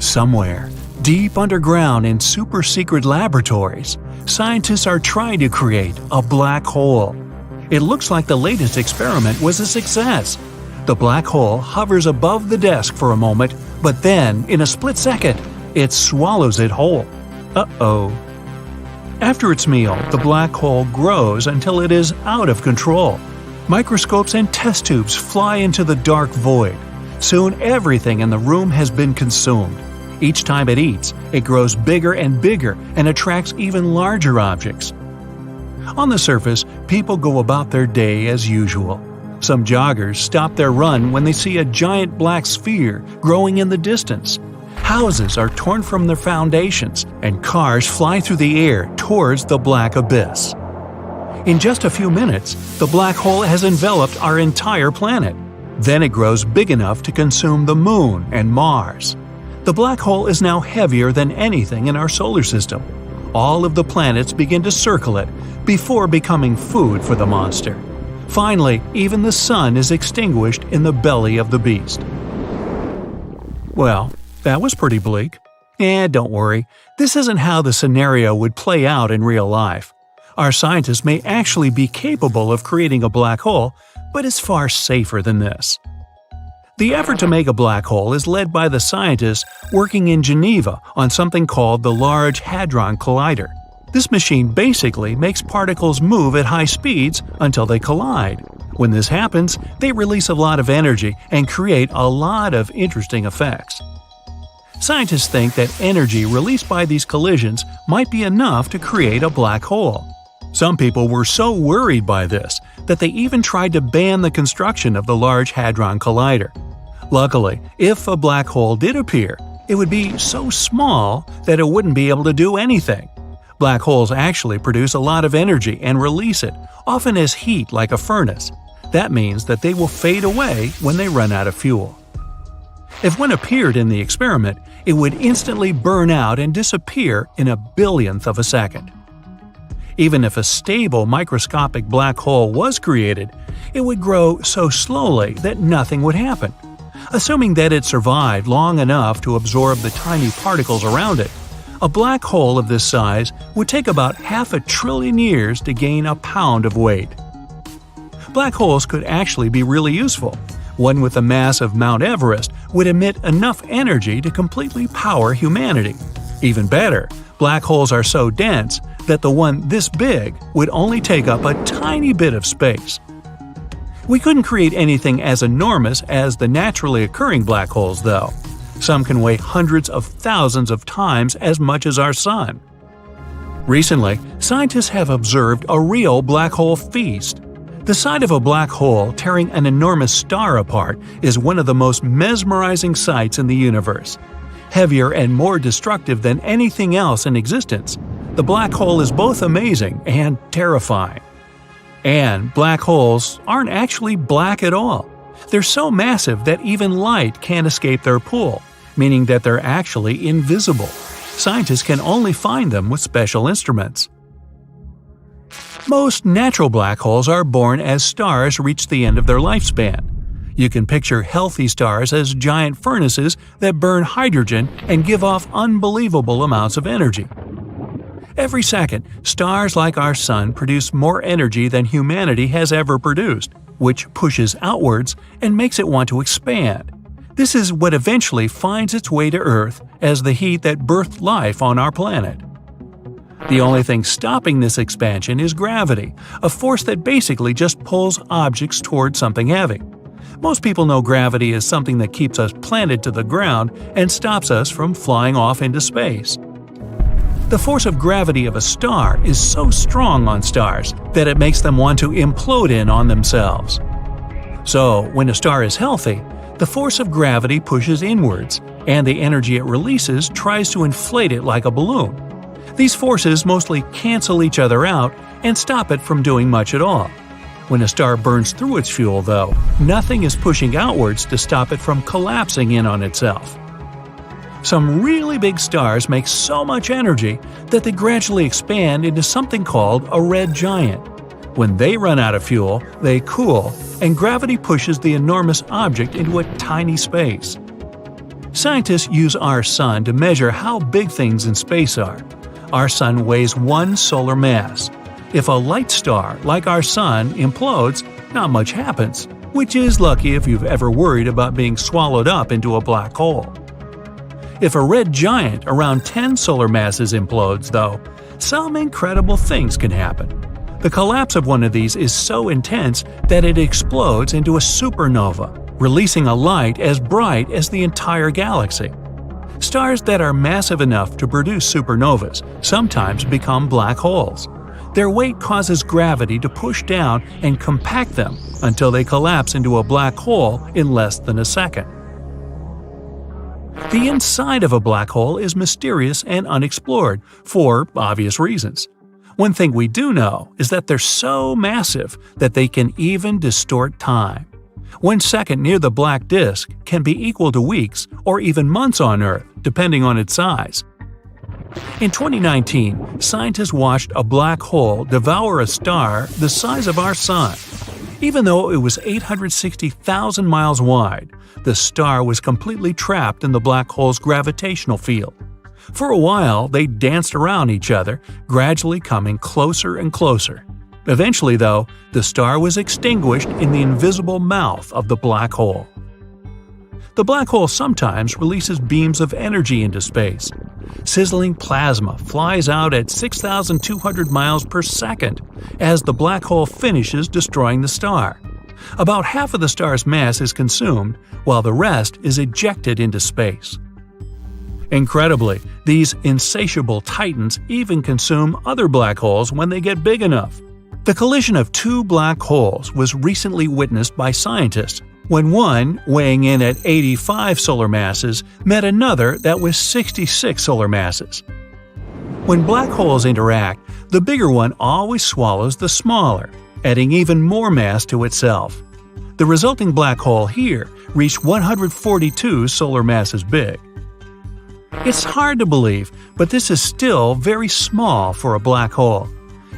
Somewhere, deep underground in super-secret laboratories, scientists are trying to create a black hole. It looks like the latest experiment was a success. The black hole hovers above the desk for a moment, but then, in a split second, it swallows it whole. Uh-oh. After its meal, the black hole grows until it is out of control. Microscopes and test tubes fly into the dark void. Soon everything in the room has been consumed. Each time it eats, it grows bigger and bigger and attracts even larger objects. On the surface, people go about their day as usual. Some joggers stop their run when they see a giant black sphere growing in the distance. Houses are torn from their foundations, and cars fly through the air towards the black abyss. In just a few minutes, the black hole has enveloped our entire planet. Then it grows big enough to consume the Moon and Mars. The black hole is now heavier than anything in our solar system. All of the planets begin to circle it before becoming food for the monster. Finally, even the sun is extinguished in the belly of the beast. Well, that was pretty bleak. Don't worry, this isn't how the scenario would play out in real life. Our scientists may actually be capable of creating a black hole, but it's far safer than this. The effort to make a black hole is led by the scientists working in Geneva on something called the Large Hadron Collider. This machine basically makes particles move at high speeds until they collide. When this happens, they release a lot of energy and create a lot of interesting effects. Scientists think that energy released by these collisions might be enough to create a black hole. Some people were so worried by this that they even tried to ban the construction of the Large Hadron Collider. Luckily, if a black hole did appear, it would be so small that it wouldn't be able to do anything. Black holes actually produce a lot of energy and release it, often as heat like a furnace. That means that they will fade away when they run out of fuel. If one appeared in the experiment, it would instantly burn out and disappear in a billionth of a second. Even if a stable microscopic black hole was created, it would grow so slowly that nothing would happen. Assuming that it survived long enough to absorb the tiny particles around it, a black hole of this size would take about 500 billion years to gain a pound of weight. Black holes could actually be really useful. One with the mass of Mount Everest would emit enough energy to completely power humanity. Even better, black holes are so dense that the one this big would only take up a tiny bit of space. We couldn't create anything as enormous as the naturally occurring black holes, though. Some can weigh hundreds of thousands of times as much as our Sun. Recently, scientists have observed a real black hole feast. The sight of a black hole tearing an enormous star apart is one of the most mesmerizing sights in the universe. Heavier and more destructive than anything else in existence, the black hole is both amazing and terrifying. And black holes aren't actually black at all. They're so massive that even light can't escape their pull, meaning that they're actually invisible. Scientists can only find them with special instruments. Most natural black holes are born as stars reach the end of their lifespan. You can picture healthy stars as giant furnaces that burn hydrogen and give off unbelievable amounts of energy. Every second, stars like our Sun produce more energy than humanity has ever produced, which pushes outwards and makes it want to expand. This is what eventually finds its way to Earth as the heat that birthed life on our planet. The only thing stopping this expansion is gravity, a force that basically just pulls objects toward something heavy. Most people know gravity is something that keeps us planted to the ground and stops us from flying off into space. The force of gravity of a star is so strong on stars that it makes them want to implode in on themselves. So, when a star is healthy, the force of gravity pushes inwards, and the energy it releases tries to inflate it like a balloon. These forces mostly cancel each other out and stop it from doing much at all. When a star burns through its fuel, though, nothing is pushing outwards to stop it from collapsing in on itself. Some really big stars make so much energy that they gradually expand into something called a red giant. When they run out of fuel, they cool, and gravity pushes the enormous object into a tiny space. Scientists use our sun to measure how big things in space are. Our sun weighs 1 solar mass. If a light star, like our sun, implodes, not much happens, which is lucky if you've ever worried about being swallowed up into a black hole. If a red giant around 10 solar masses implodes, though, some incredible things can happen. The collapse of one of these is so intense that it explodes into a supernova, releasing a light as bright as the entire galaxy. Stars that are massive enough to produce supernovas sometimes become black holes. Their weight causes gravity to push down and compact them until they collapse into a black hole in less than a second. The inside of a black hole is mysterious and unexplored, for obvious reasons. One thing we do know is that they're so massive that they can even distort time. 1 second near the black disk can be equal to weeks or even months on Earth, depending on its size. In 2019, scientists watched a black hole devour a star the size of our Sun. Even though it was 860,000 miles wide, the star was completely trapped in the black hole's gravitational field. For a while, they danced around each other, gradually coming closer and closer. Eventually, though, the star was extinguished in the invisible mouth of the black hole. The black hole sometimes releases beams of energy into space. Sizzling plasma flies out at 6,200 miles per second as the black hole finishes destroying the star. About half of the star's mass is consumed, while the rest is ejected into space. Incredibly, these insatiable titans even consume other black holes when they get big enough. The collision of 2 black holes was recently witnessed by scientists, when one, weighing in at 85 solar masses, met another that was 66 solar masses. When black holes interact, the bigger one always swallows the smaller, adding even more mass to itself. The resulting black hole here reached 142 solar masses big. It's hard to believe, but this is still very small for a black hole.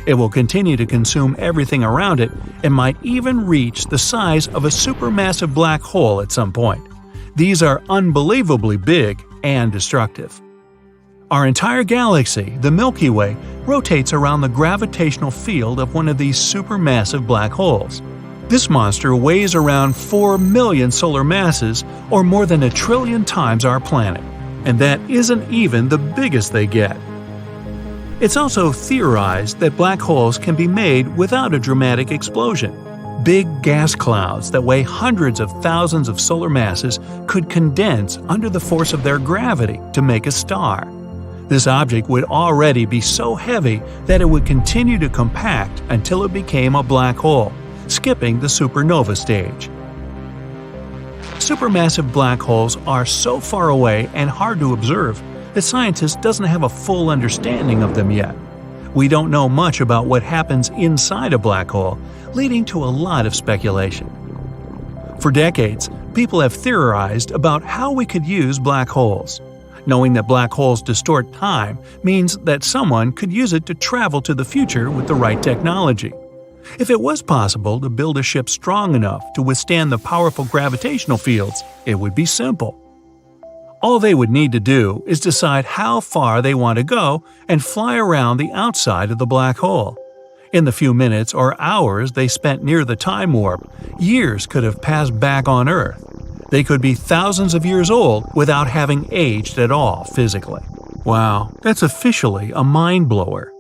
It will continue to consume everything around it and might even reach the size of a supermassive black hole at some point. These are unbelievably big and destructive. Our entire galaxy, the Milky Way, rotates around the gravitational field of one of these supermassive black holes. This monster weighs around 4 million solar masses, or more than 1 trillion times our planet, and that isn't even the biggest they get. It's also theorized that black holes can be made without a dramatic explosion. Big gas clouds that weigh hundreds of thousands of solar masses could condense under the force of their gravity to make a star. This object would already be so heavy that it would continue to compact until it became a black hole, skipping the supernova stage. Supermassive black holes are so far away and hard to observe that scientists doesn't have a full understanding of them yet. We don't know much about what happens inside a black hole, leading to a lot of speculation. For decades, people have theorized about how we could use black holes. Knowing that black holes distort time means that someone could use it to travel to the future with the right technology. If it was possible to build a ship strong enough to withstand the powerful gravitational fields, it would be simple. All they would need to do is decide how far they want to go and fly around the outside of the black hole. In the few minutes or hours they spent near the time warp, years could have passed back on Earth. They could be thousands of years old without having aged at all physically. Wow, that's officially a mind-blower.